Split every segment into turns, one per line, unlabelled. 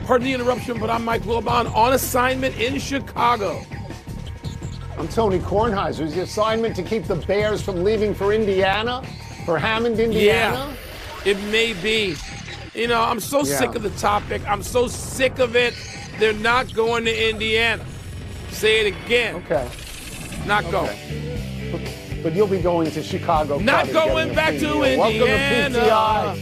Pardon the interruption, but I'm Mike Wilbon on assignment in Chicago.
I'm Tony Kornheiser. Is the assignment to keep the Bears from leaving for Indiana? For Hammond, Indiana?
Yeah, it may be. You know, I'm so sick of the topic. I'm so sick of it. They're not going to Indiana. Say it again.
Okay.
Not going.
But you'll be going to Chicago.
Not going back to Indiana.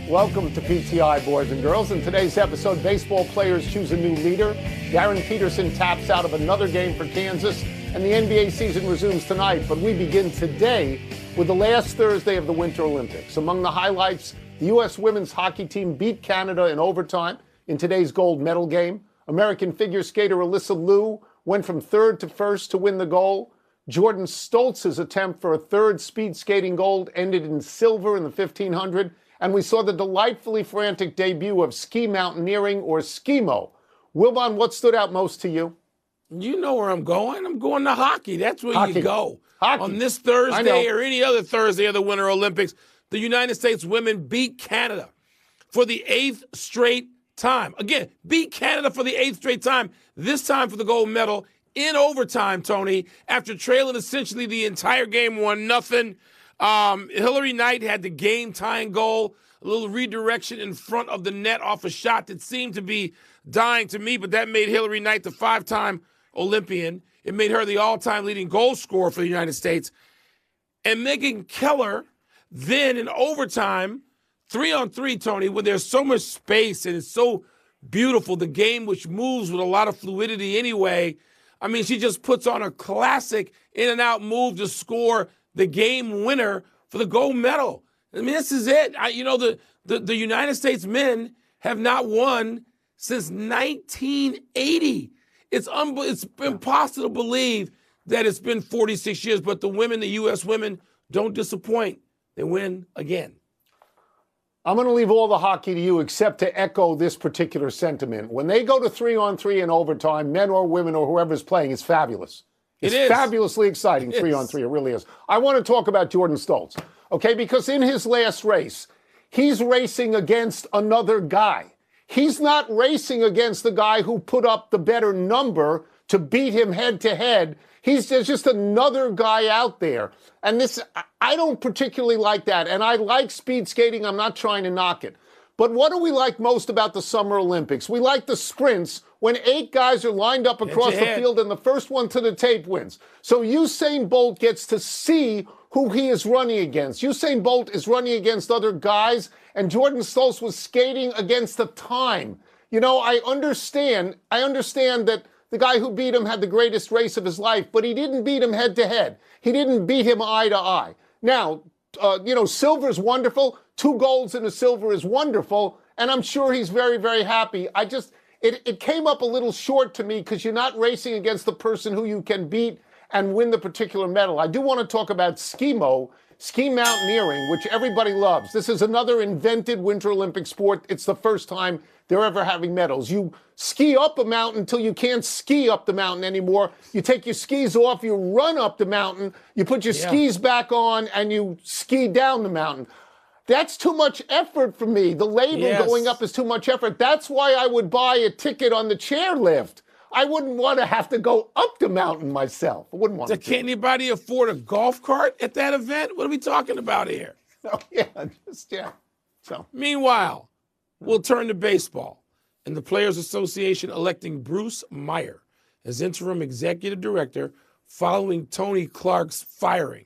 Welcome to PTI, boys and girls. In today's episode, baseball players choose a new leader. Darren Peterson taps out of another game for Kansas, and the NBA season resumes tonight. But we begin today with the last Thursday of the Winter Olympics. Among the highlights, the U.S. women's hockey team beat Canada in overtime in today's gold medal game. American figure skater Alyssa Liu went from third to first to win the gold. Jordan Stoltz's attempt for a third speed skating gold ended in silver in the 1500. And we saw the delightfully frantic debut of ski mountaineering, or skimo. Wilbon, what stood out most to you?
You know where I'm going. I'm going to hockey. That's where you go.
Hockey.
On this Thursday or any other Thursday of the Winter Olympics, the United States women beat Canada for the 8th straight time. Again, beat Canada for the 8th straight time, this time for the gold medal in overtime, Tony, after trailing essentially the entire game 1-0. Hillary Knight had the game-tying goal, a little redirection in front of the net off a shot that seemed to be dying to me, but that made Hillary Knight the 5-time Olympian. It made her the all-time leading goal scorer for the United States. And Megan Keller, then in overtime, 3-on-3, Tony, when there's so much space and it's so beautiful, the game which moves with a lot of fluidity anyway. I mean, she just puts on a classic in-and-out move to score the game winner for the gold medal. I mean, this is it. The United States men have not won since 1980. It's impossible to believe that it's been 46 years, but the women, the U.S. women, don't disappoint. They win again.
I'm going to leave all the hockey to you except to echo this particular sentiment. When they go to 3-on-3 in overtime, men or women or whoever's playing, it's fabulous. It's fabulously exciting, 3-on-3. It really is. I want to talk about Jordan Stoltz, okay? Because in his last race, he's racing against another guy. He's not racing against the guy who put up the better number to beat him head-to-head. There's just another guy out there. And I don't particularly like that. And I like speed skating. I'm not trying to knock it. But what do we like most about the Summer Olympics? We like the sprints when 8 guys are lined up across the field and the first one to the tape wins. So Usain Bolt gets to see who he is running against. Usain Bolt is running against other guys, and Jordan Stoltz was skating against the time. You know, I understand that the guy who beat him had the greatest race of his life, but he didn't beat him head-to-head. He didn't beat him eye-to-eye. Now, silver's wonderful. 2 golds in a silver is wonderful, and I'm sure he's very, very happy. It came up a little short to me because you're not racing against the person who you can beat and win the particular medal. I do want to talk about skimo, ski mountaineering, which everybody loves. This is another invented Winter Olympic sport. It's the first time they're ever having medals. You ski up a mountain until you can't ski up the mountain anymore. You take your skis off, you run up the mountain, you put your skis back on, and you ski down the mountain. That's too much effort for me. The label going up is too much effort. That's why I would buy a ticket on the chairlift. I wouldn't want to have to go up the mountain myself. I wouldn't want to.
Can anybody afford a golf cart at that event? What are we talking about here?
Oh, So.
Meanwhile, we'll turn to baseball, and the Players Association electing Bruce Meyer as interim executive director following Tony Clark's firing.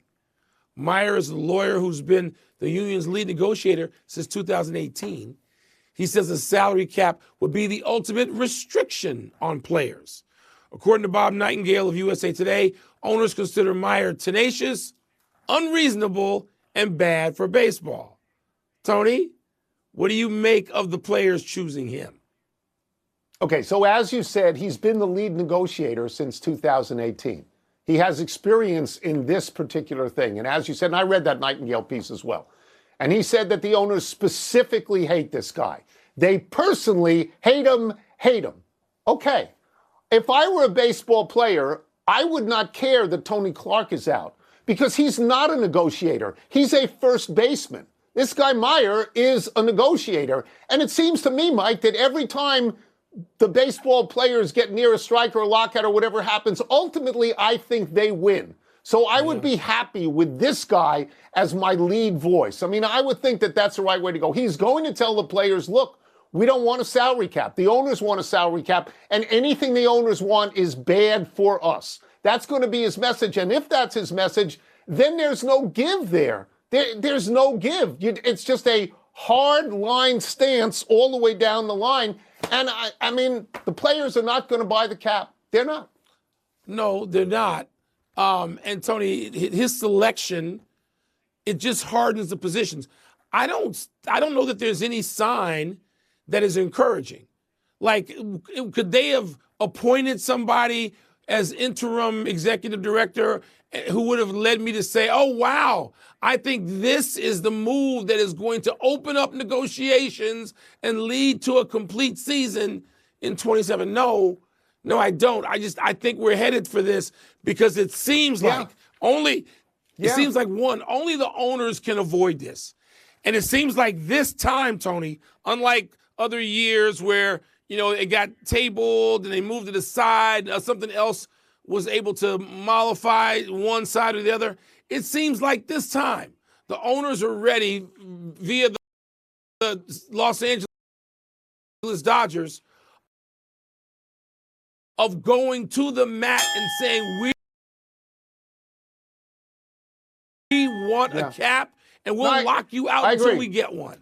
Meyer is a lawyer who's been the union's lead negotiator since 2018. He says a salary cap would be the ultimate restriction on players. According to Bob Nightingale of USA Today, owners consider Meyer tenacious, unreasonable, and bad for baseball. Tony, what do you make of the players choosing him?
Okay, so as you said, he's been the lead negotiator since 2018. He has experience in this particular thing. And as you said, and I read that Nightingale piece as well, and he said that the owners specifically hate this guy. They personally hate him. Okay, if I were a baseball player, I would not care that Tony Clark is out because he's not a negotiator. He's a first baseman. This guy Meyer is a negotiator. And it seems to me, Mike, that every time the baseball players get near a strike or a lockout or whatever happens, ultimately I think they win. So I would be happy with this guy as my lead voice. I mean, I would think that that's the right way to go. He's going to tell the players, look, we don't want a salary cap. The owners want a salary cap, and anything the owners want is bad for us. That's going to be his message. And if that's his message, then there's no give there. There's no give. It's just a hard line stance all the way down the line. And I mean, the players are not going to buy the cap. They're not.
No, they're not. And Tony, his selection, it just hardens the positions. I don't know that there's any sign that is encouraging. Like, could they have appointed somebody as interim executive director who would have led me to say, oh, wow, I think this is the move that is going to open up negotiations and lead to a complete season in 27? No, I don't. I think we're headed for this because it seems like only the owners can avoid this. And it seems like this time, Tony, unlike other years where, it got tabled and they moved to the side, something else was able to mollify one side or the other. It seems like this time the owners are ready via the Los Angeles Dodgers of going to the mat and saying, we want a cap and we'll lock you out until we get one.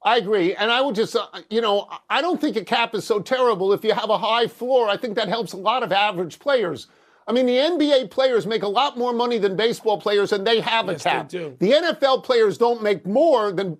I agree. And I would just, I don't think a cap is so terrible if you have a high floor. I think that helps a lot of average players. I mean, the NBA players make a lot more money than baseball players, and they have a cap.
They do.
The NFL players don't make more than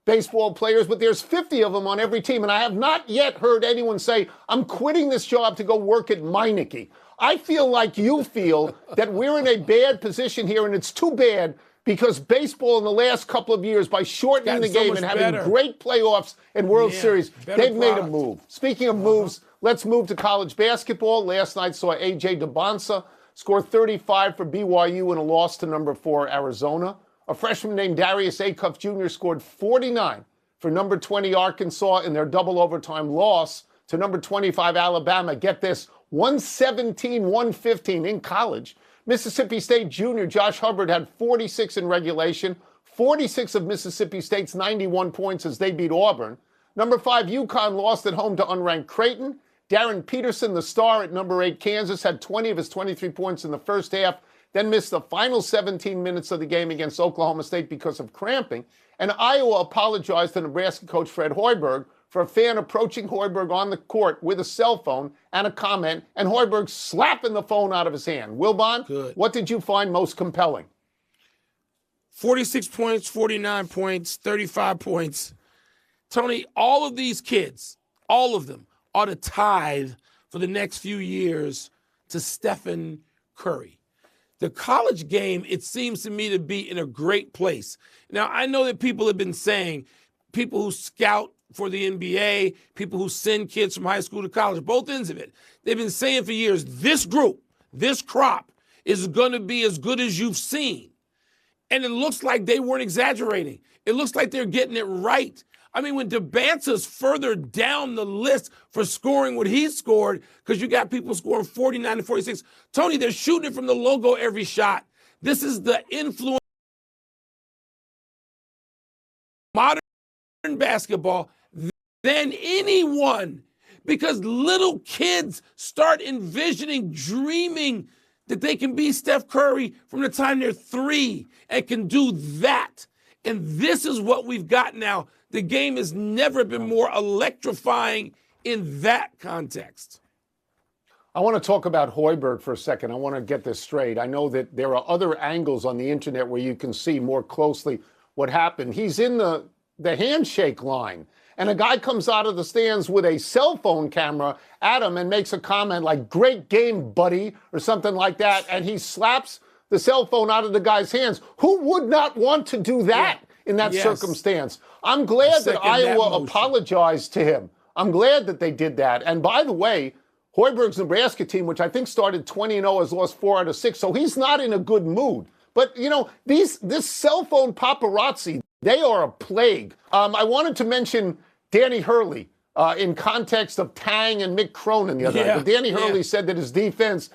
baseball players, but there's 50 of them on every team. And I have not yet heard anyone say, I'm quitting this job to go work at Meineke. I feel like you feel that we're in a bad position here, and it's too bad because baseball in the last couple of years, by shortening the game and having great playoffs and World Series, they've made a move. Speaking of moves, let's move to college basketball. Last night saw A.J. DeBonsa score 35 for BYU in a loss to number 4 Arizona. A freshman named Darius Acuff Jr. scored 49 for number 20 Arkansas in their double overtime loss to number 25 Alabama. Get this, 117-115 in college. Mississippi State junior Josh Hubbard had 46 in regulation, 46 of Mississippi State's 91 points as they beat Auburn. Number 5 UConn lost at home to unranked Creighton. Darren Peterson, the star at number 8 Kansas, had 20 of his 23 points in the first half, then missed the final 17 minutes of the game against Oklahoma State because of cramping. And Iowa apologized to Nebraska coach Fred Hoiberg for a fan approaching Hoiberg on the court with a cell phone and a comment, and Hoiberg slapping the phone out of his hand. Wilbon, what did you find most compelling?
46 points, 49 points, 35 points. Tony, all of these kids, all of them, ought to tithe for the next few years to Stephen Curry. The college game, it seems to me to be in a great place. Now, I know that people have been saying, people who scout for the NBA, people who send kids from high school to college, both ends of it. They've been saying for years, this group, this crop is going to be as good as you've seen. And it looks like they weren't exaggerating. It looks like they're getting it right. I mean, when DeBansa's further down the list for scoring what he scored, because you got people scoring 49 and 46, Tony, they're shooting it from the logo every shot. This is the influence of modern basketball than anyone, because little kids start envisioning, dreaming that they can be Steph Curry from the time they're 3 and can do that. And this is what we've got now. The game has never been more electrifying in that context.
I want to talk about Hoiberg for a second. I want to get this straight. I know that there are other angles on the internet where you can see more closely what happened. He's in the handshake line, and a guy comes out of the stands with a cell phone camera at him and makes a comment like, "Great game, buddy," or something like that, and he slaps the cell phone out of the guy's hands. Who would not want to do that in that circumstance? I'm glad that Iowa apologized to him. I'm glad that they did that. And by the way, Hoiberg's Nebraska team, which I think started 20-0, has lost 4 out of 6, so he's not in a good mood. But, this cell phone paparazzi, they are a plague. I wanted to mention Danny Hurley in context of Tang and Mick Cronin the other night. But Danny Hurley said that his defense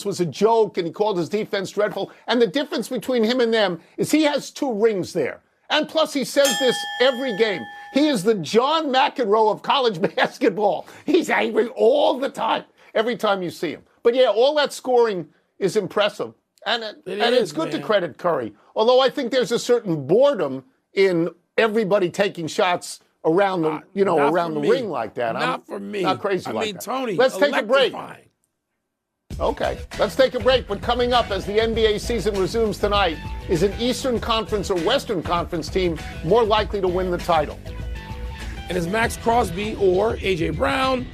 was a joke, and he called his defense dreadful. And the difference between him and them is he has 2 rings there. And plus, he says this every game. He is the John McEnroe of college basketball. He's angry all the time, every time you see him. But yeah, all that scoring is impressive. And it's good to credit Curry. Although I think there's a certain boredom in everybody taking shots around the, around the ring like that.
Not for me.
Not crazy
like that. I mean, Tony,
let's take a break. Okay, let's take a break. But coming up as the NBA season resumes tonight, is an Eastern Conference or Western Conference team more likely to win the title?
And is Max Crosby or A.J. Brown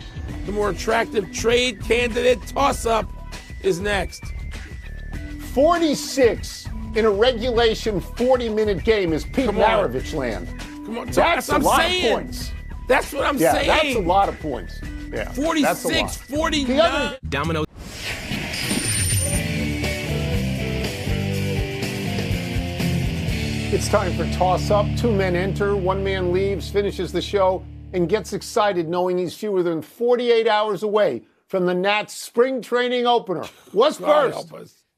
the more attractive trade candidate? Toss-up is next.
46 in a regulation 40-minute game is Pete Maravich land.
Come on,
that's a lot of points.
That's what I'm saying.
Yeah, that's a lot of points. Yeah,
46, 49.
Domino.
It's time for Toss-Up. 2 men enter, 1 man leaves, finishes the show, and gets excited knowing he's fewer than 48 hours away from the Nats spring training opener. What's first?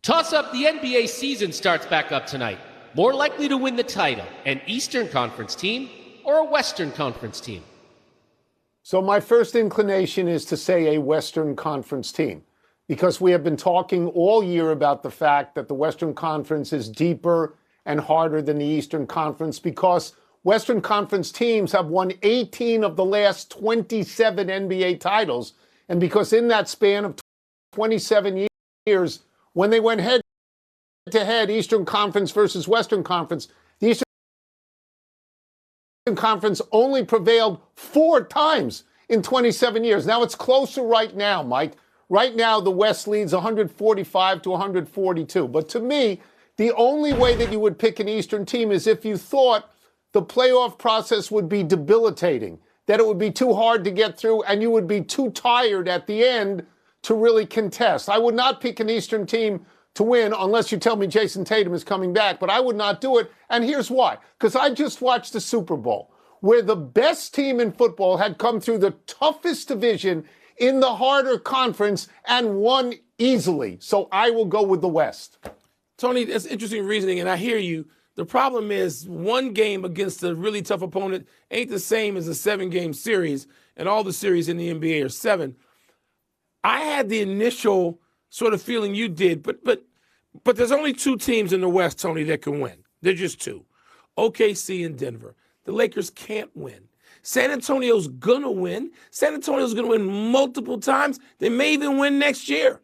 Toss-Up, the NBA season starts back up tonight. More likely to win the title, an Eastern Conference team or a Western Conference team?
So my first inclination is to say a Western Conference team, because we have been talking all year about the fact that the Western Conference is deeper and harder than the Eastern Conference, because Western Conference teams have won 18 of the last 27 NBA titles, and because in that span of 27 years, when they went head-to-head, Eastern Conference versus Western Conference, the Eastern Conference only prevailed 4 times in 27 years. Now, it's closer right now, Mike. Right now, the West leads 145 to 142. But to me, the only way that you would pick an Eastern team is if you thought the playoff process would be debilitating, that it would be too hard to get through, and you would be too tired at the end to really contest. I would not pick an Eastern team to win unless you tell me Jason Tatum is coming back, but I would not do it, and here's why. Because I just watched the Super Bowl, where the best team in football had come through the toughest division in the harder conference and won easily. So I will go with the West.
Tony, that's interesting reasoning, and I hear you. The problem is 1 game against a really tough opponent ain't the same as a 7-game series, and all the series in the NBA are 7. I had the initial sort of feeling you did, but there's only 2 teams in the West, Tony, that can win. They're just 2. OKC and Denver. The Lakers can't win. San Antonio's gonna win. San Antonio's gonna win multiple times. They may even win next year.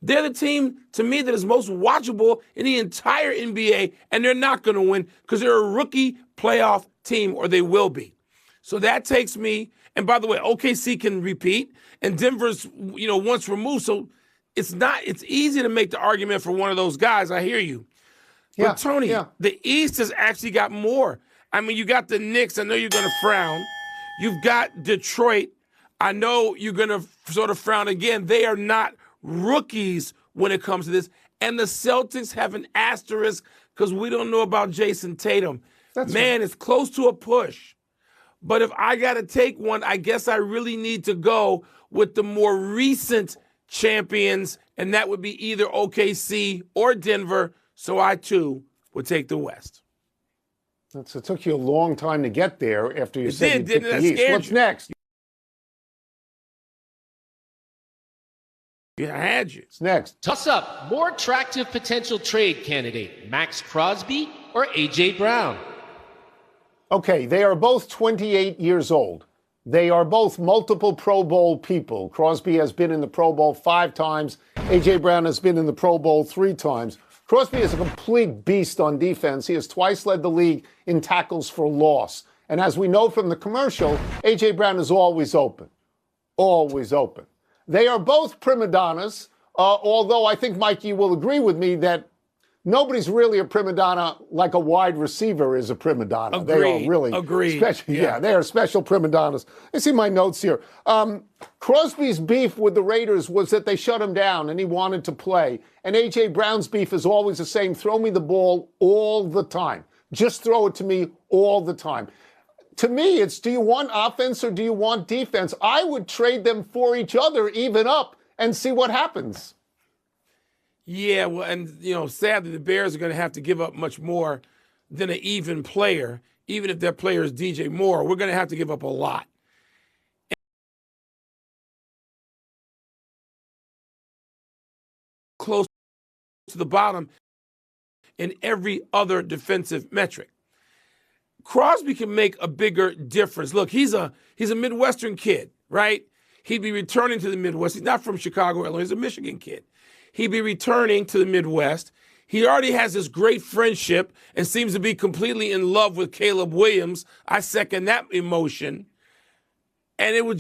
They're the team, to me, that is most watchable in the entire NBA, and they're not going to win because they're a rookie playoff team, or they will be. So that takes me, and by the way, OKC can repeat, and Denver's, once removed, so it's easy to make the argument for one of those guys. I hear you. But Tony, the East has actually got more. I mean, you got the Knicks. I know you're going to frown. You've got Detroit. I know you're going to sort of frown again. They are not rookies when it comes to this. And the Celtics have an asterisk because we don't know about Jason Tatum. It's close to a push. But if I got to take one, I guess I really need to go with the more recent champions, and that would be either OKC or Denver. So I, too, would take the West.
So it took you a long time to get there after you said you picked the East. What's next?
Yeah, I had you.
What's next?
Toss up. More attractive potential trade candidate, Max Crosby or A.J. Brown?
Okay, they are both 28 years old. They are both multiple Pro Bowl people. Crosby has been in the Pro Bowl 5 times. A.J. Brown has been in the Pro Bowl 3 times. Crosby is a complete beast on defense. He has twice led the league in tackles for loss. And as we know from the commercial, A.J. Brown is always open. Always open. They are both prima donnas, although I think, Mike, you will agree with me that nobody's really a prima donna like a wide receiver is a prima donna.
Agreed.
They are really special. Yeah, they are special prima donnas. I see my notes here. Crosby's beef with the Raiders was that they shut him down and he wanted to play. And A.J. Brown's beef is always the same. Throw me the ball all the time. Just throw it to me all the time. To me, it's, do you want offense or do you want defense? I would trade them for each other, even up, and see what happens.
Yeah, well, and, sadly, the Bears are going to have to give up much more than an even player, even if their player is DJ Moore. We're going to have to give up a lot. Close to the bottom in every other defensive metric. Crosby can make a bigger difference. Look, he's a Midwestern kid, right? He'd be returning to the Midwest. He's not from Chicago, Illinois. He's a Michigan kid. He'd be returning to the Midwest. He already has this great friendship and seems to be completely in love with Caleb Williams. I second that emotion. And it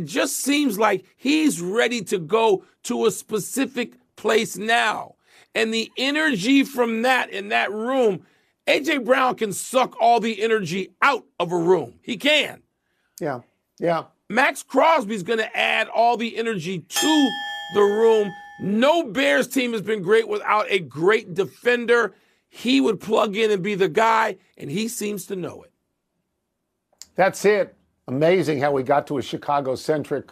just seems like he's ready to go to a specific place now. And the energy from that in that room, A.J. Brown can suck all the energy out of a room. He can.
Yeah.
Max Crosby's going to add all the energy to the room. No Bears team has been great without a great defender. He would plug in and be the guy, and he seems to know it.
That's it. Amazing how we got to a Chicago-centric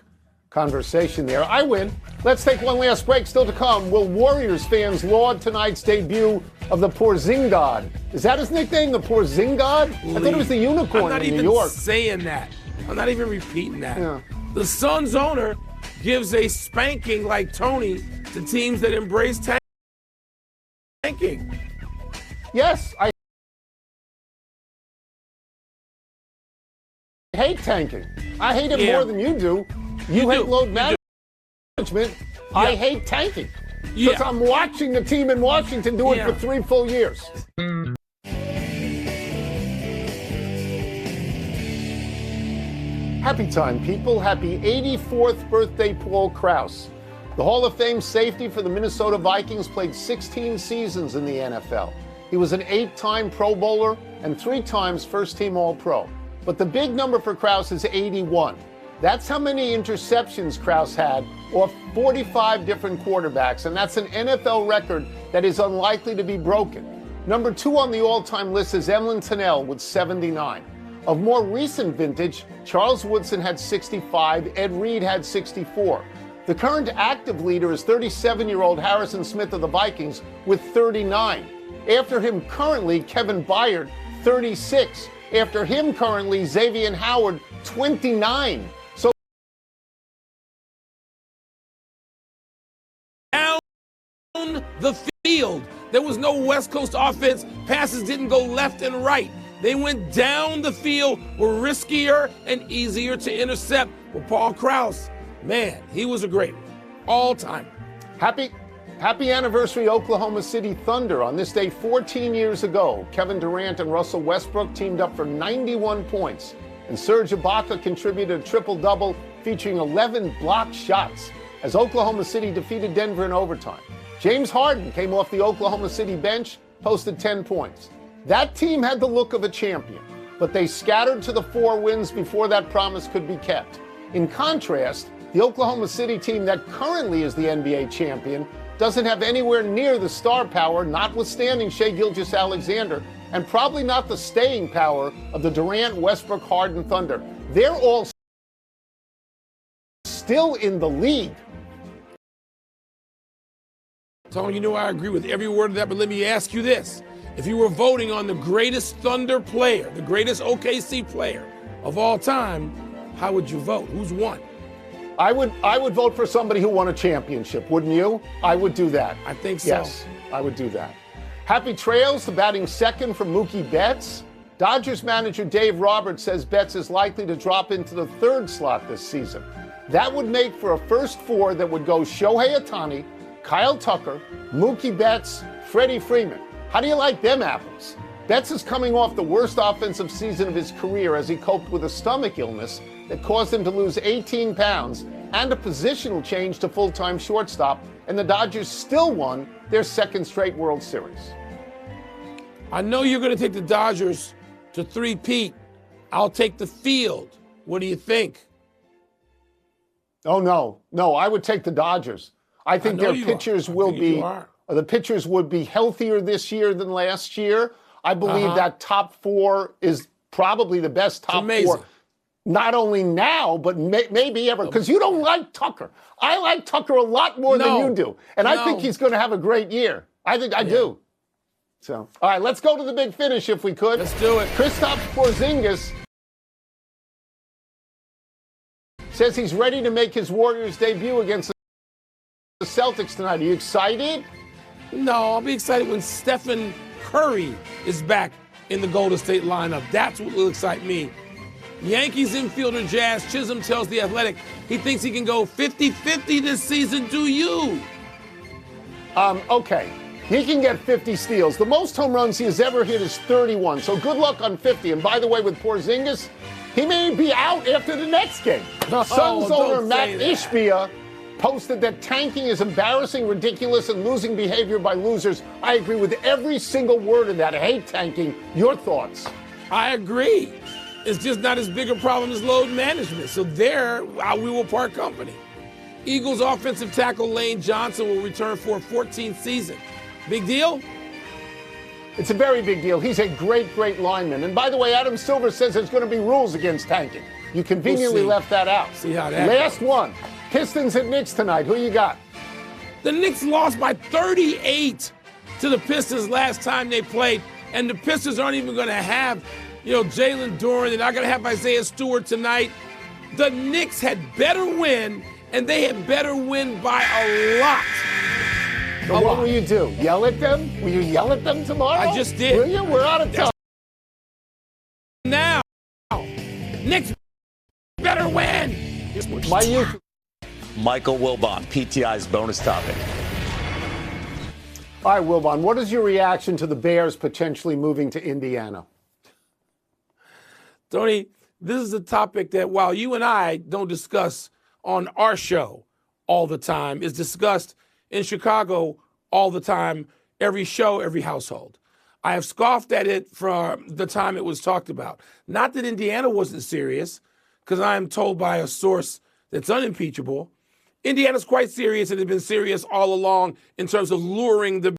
conversation there. I win. Let's take one last break. Still to come, will Warriors fans laud tonight's debut of the Porzingod? Is that his nickname, the Porzingod? I thought it was the unicorn in New York.
I'm not even saying that. I'm not even repeating that.
Yeah.
The Suns owner gives a spanking like Tony to teams that embrace tanking.
Yes, I hate tanking. I hate it more than you do. You hate load management. Yeah. I hate tanking. Because I'm watching the team in Washington do it for 3 full years. Happy time, people. Happy 84th birthday, Paul Krause. The Hall of Fame safety for the Minnesota Vikings played 16 seasons in the NFL. He was an 8-time Pro Bowler and 3 times first-team All-Pro. But the big number for Krause is 81. That's how many interceptions Krause had off 45 different quarterbacks, and that's an NFL record that is unlikely to be broken. Number 2 on the all-time list is Emlen Tunnell with 79. Of more recent vintage, Charles Woodson had 65, Ed Reed had 64. The current active leader is 37-year-old Harrison Smith of the Vikings with 39. After him currently, Kevin Byard, 36. After him currently, Xavier Howard, 29. So
down the field, there was no West Coast offense. Passes didn't go left and right. They went down the field, were riskier and easier to intercept. Well, Paul Krause, man, he was a great all-time.
Happy anniversary, Oklahoma City Thunder. On this day 14 years ago, Kevin Durant and Russell Westbrook teamed up for 91 points, and Serge Ibaka contributed a triple-double featuring 11 blocked shots as Oklahoma City defeated Denver in overtime. James Harden came off the Oklahoma City bench, posted 10 points. That team had the look of a champion, but they scattered to the 4 wins before that promise could be kept. In contrast, the Oklahoma City team that currently is the NBA champion doesn't have anywhere near the star power, notwithstanding Shai Gilgeous-Alexander, and probably not the staying power of the Durant, Westbrook, Harden Thunder. They're all still in the league.
Tony, you know I agree with every word of that, but let me ask you this. If you were voting on the greatest Thunder player, the greatest OKC player of all time, how would you vote? Who's won?
I would vote for somebody who won a championship, wouldn't you? I would do that.
I think so.
Yes, I would do that. Happy trails to batting second for Mookie Betts. Dodgers manager Dave Roberts says Betts is likely to drop into the 3rd slot this season. That would make for a first 4 that would go Shohei Ohtani, Kyle Tucker, Mookie Betts, Freddie Freeman. How do you like them apples? Betts is coming off the worst offensive season of his career as he coped with a stomach illness that caused him to lose 18 pounds and a positional change to full-time shortstop, and the Dodgers still won their second straight World Series.
I know you're going to take the Dodgers to three-peat. I'll take the field. What do you think?
Oh, no, I would take the Dodgers. I think their pitchers will be, the pitchers would be healthier this year than last year. I believe that top four is probably the best top four. Not only now, but maybe ever, because you don't like Tucker. I like Tucker a lot more than you do. And I think he's going to have a great year. I think I do. So, all right, let's go to the big finish if we could.
Let's do it.
Kristaps Porzingis says he's ready to make his Warriors debut against the Celtics tonight. Are you excited?
No, I'll be excited when Stephen Curry is back in the Golden State lineup. That's what will excite me. Yankees infielder Jazz Chisholm tells The Athletic he thinks he can go 50-50 this season. Do you?
Okay. He can get 50 steals. The most home runs he has ever hit is 31. So good luck on 50. And by the way, with Porzingis, he may be out after the next game. Suns owner Matt Ishbia posted that tanking is embarrassing, ridiculous, and losing behavior by losers. I agree with every single word of that. I hate tanking. Your thoughts?
I agree. It's just not as big a problem as load management. So there, we will part company. Eagles offensive tackle Lane Johnson will return for a 14th season. Big deal?
It's a very big deal. He's a great, great lineman. And by the way, Adam Silver says there's going to be rules against tanking. You conveniently left that out.
See how that
Last
goes.
One. Pistons at Knicks tonight. Who you got?
The Knicks lost by 38 to the Pistons last time they played. And the Pistons aren't even going to have, Jalen Duren. They're not going to have Isaiah Stewart tonight. The Knicks had better win, and they had better win by a lot.
So what will you do? Yell at them? Will you yell at them tomorrow?
I just did.
Will you? We're out of time.
Now, Knicks better win.
My youth.
Michael Wilbon, PTI's bonus topic.
All right, Wilbon, what is your reaction to the Bears potentially moving to Indiana?
Tony, this is a topic that while you and I don't discuss on our show all the time, is discussed in Chicago all the time, every show, every household. I have scoffed at it from the time it was talked about. Not that Indiana wasn't serious, because I am told by a source that's unimpeachable. Indiana's quite serious and has been serious all along in terms of luring the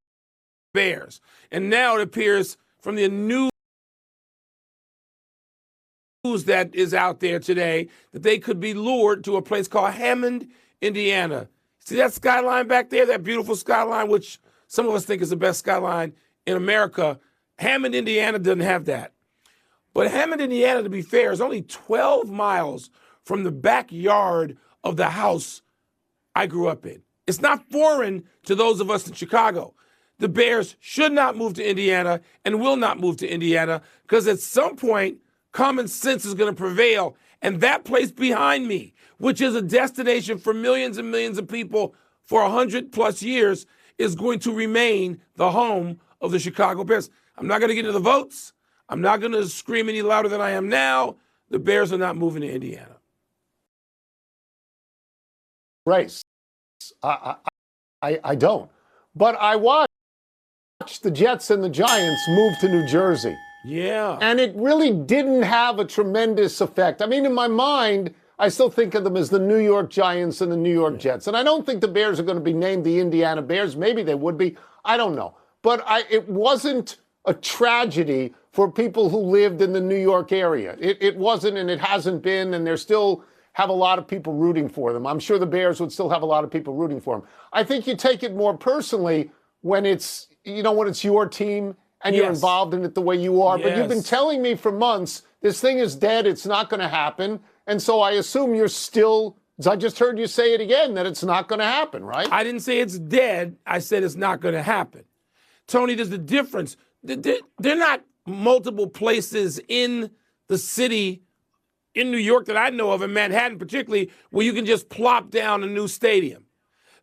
Bears. And now it appears from the news that is out there today that they could be lured to a place called Hammond, Indiana. See that skyline back there, that beautiful skyline, which some of us think is the best skyline in America? Hammond, Indiana doesn't have that. But Hammond, Indiana, to be fair, is only 12 miles from the backyard of the house I grew up in. It's not foreign to those of us in Chicago. The Bears should not move to Indiana and will not move to Indiana because at some point, common sense is going to prevail. And that place behind me, which is a destination for millions and millions of people for 100+ years, is going to remain the home of the Chicago Bears. I'm not going to get into the votes. I'm not going to scream any louder than I am now. The Bears are not moving to Indiana.
Race. I don't. But I watched the Jets and the Giants move to New Jersey.
Yeah.
And it really didn't have a tremendous effect. I mean, in my mind, I still think of them as the New York Giants and the New York Jets. And I don't think the Bears are going to be named the Indiana Bears. Maybe they would be. I don't know. But it wasn't a tragedy for people who lived in the New York area. It wasn't, and it hasn't been, and they still have a lot of people rooting for them. I'm sure the Bears would still have a lot of people rooting for them. I think you take it more personally when it's, when it's your team and you're involved in it the way you are. But you've been telling me for months, this thing is dead, it's not going to happen. And so I assume you're still, as I just heard you say it again, that it's not going to happen, right?
I didn't say it's dead. I said it's not going to happen. Tony, there's a difference. They're not multiple places in the city in New York that I know of, in Manhattan particularly, where you can just plop down a new stadium.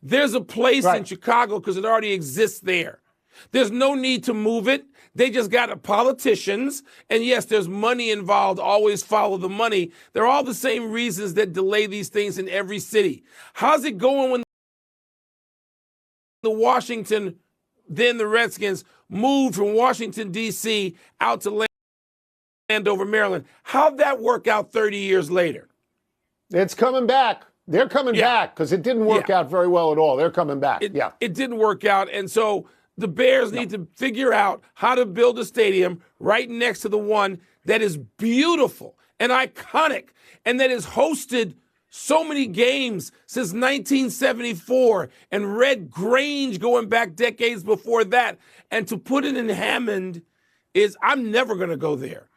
There's a place in Chicago because it already exists there. There's no need to move it. They just got politicians. And yes, there's money involved. Always follow the money. They're all the same reasons that delay these things in every city. How's it going when the Washington then the Redskins moved from Washington, D.C. out to Landover, Maryland. How'd that work out 30 years later?
It's coming back. They're coming back because it didn't work out very well at all. They're coming back.
It didn't work out. And so the Bears need to figure out how to build a stadium right next to the one that is beautiful and iconic and that has hosted so many games since 1974 and Red Grange going back decades before that. And to put it in Hammond I'm never going to go there.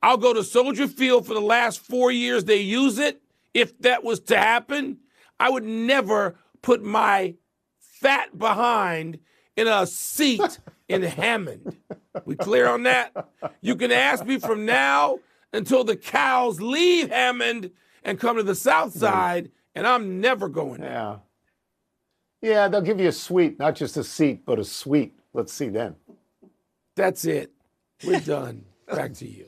I'll go to Soldier Field for the last 4 years they use it. If that was to happen, I would never put my fat behind in a seat in Hammond. We clear on that? You can ask me from now until the cows leave Hammond and come to the South Side, and I'm never going there.
Yeah, they'll give you a suite, not just a seat, but a suite. Let's see then.
That's it. We're done. Back to you.